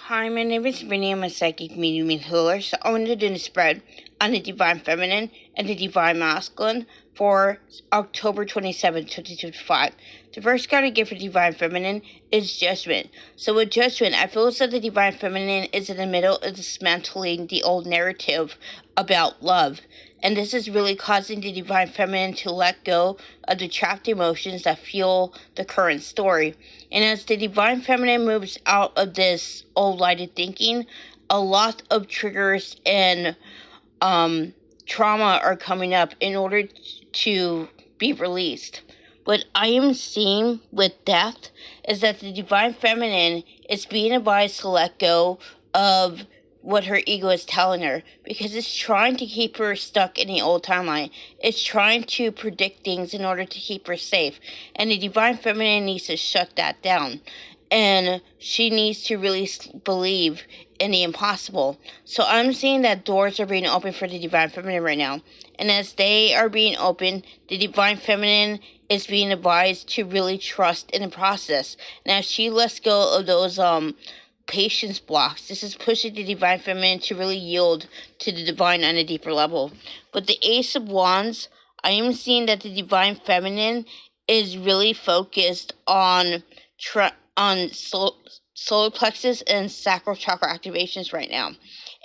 Hi, my name is Vinny. I'm a psychic medium and healer. So I wanted to do a spread on the Divine Feminine and the Divine Masculine for October 27, 2025. The first card I get for Divine Feminine is Judgment. So with Judgment, I feel as though the Divine Feminine is in the middle of dismantling the old narrative about love. And this is really causing the Divine Feminine to let go of the trapped emotions that fuel the current story. And as the Divine Feminine moves out of this old lighted thinking, a lot of triggers and trauma are coming up in order to be released. What I am seeing with death is that the Divine Feminine is being advised to let go of what her ego is telling her, because it's trying to keep her stuck in the old timeline. It's trying to predict things in order to keep her safe, and the Divine Feminine needs to shut that down, and she needs to really believe in the impossible. So I'm seeing that doors are being opened for the Divine Feminine right now, and as they are being opened, the Divine Feminine is being advised to really trust in the process. Now, she lets go of those patience blocks. This is pushing the Divine Feminine to really yield to the divine on a deeper level. But the Ace of Wands, I am seeing that the Divine Feminine is really focused on solar plexus and sacral chakra activations right now.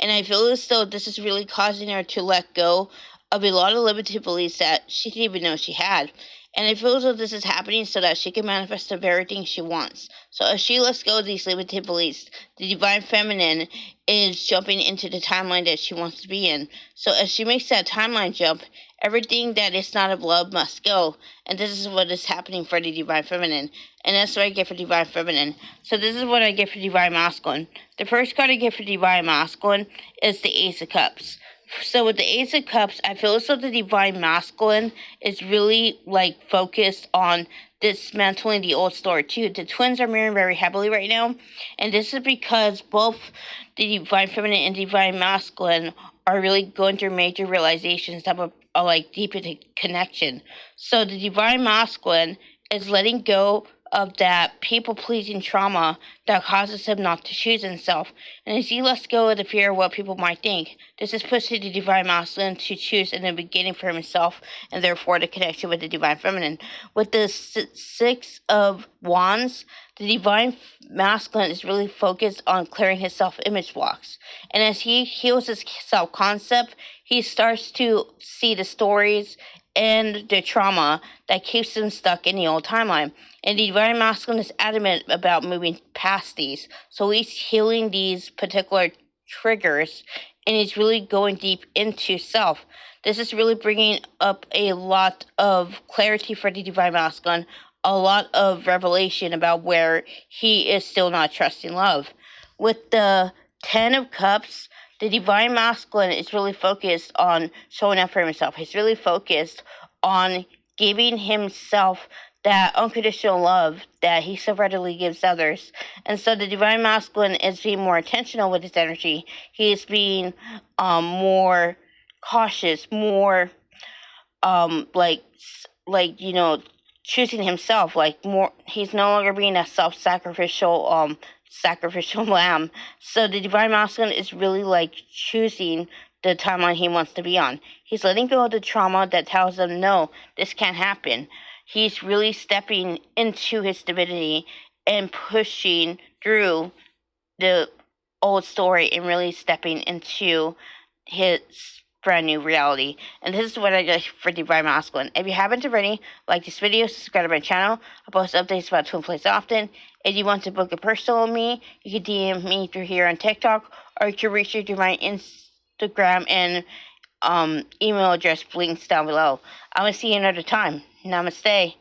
And I feel as though this is really causing her to let go of a lot of limited beliefs that she didn't even know she had. And I feel as though this is happening so that she can manifest the very thing she wants. So as she lets go of these limited beliefs, the Divine Feminine is jumping into the timeline that she wants to be in. So as she makes that timeline jump, everything that is not of love must go. And this is what is happening for the Divine Feminine. And that's what I get for Divine Feminine. So this is what I get for Divine Masculine. The first card I get for Divine Masculine is the Ace of Cups. So with the Ace of Cups, I feel as though the Divine Masculine is really focused on dismantling the old story too. The twins are mirroring very heavily right now, and this is because both the Divine Feminine and Divine Masculine are really going through major realizations that are deep into connection. So the Divine Masculine is letting go of that people-pleasing trauma that causes him not to choose himself. And as he lets go of the fear of what people might think, this is pushing the Divine Masculine to choose in the beginning for himself, and therefore the connection with the Divine Feminine. With the Six of Wands, the Divine Masculine is really focused on clearing his self-image blocks. And as he heals his self-concept, he starts to see the stories and the trauma that keeps him stuck in the old timeline. And the Divine Masculine is adamant about moving past these. So he's healing these particular triggers, and he's really going deep into self. This is really bringing up a lot of clarity for the Divine Masculine, a lot of revelation about where he is still not trusting love. With the Ten of Cups, the Divine Masculine is really focused on showing up for himself. He's really focused on giving himself that unconditional love that he so readily gives others. And so the Divine Masculine is being more intentional with his energy. He is being more cautious, more choosing himself, more. He's no longer being a self-sacrificial sacrificial lamb. So the Divine Masculine is really choosing the timeline he wants to be on. He's letting go of the trauma that tells him, no, this can't happen. He's really stepping into his divinity and pushing through the old story and really stepping into his brand new reality. And this is what I get for Divine Masculine. If you haven't already, like this video, subscribe to my channel. I post updates about twin flames often. If you want to book a personal with me, you can DM me through here on TikTok, or you can reach me through my Instagram and email address links down below. I will see you another time. Namaste.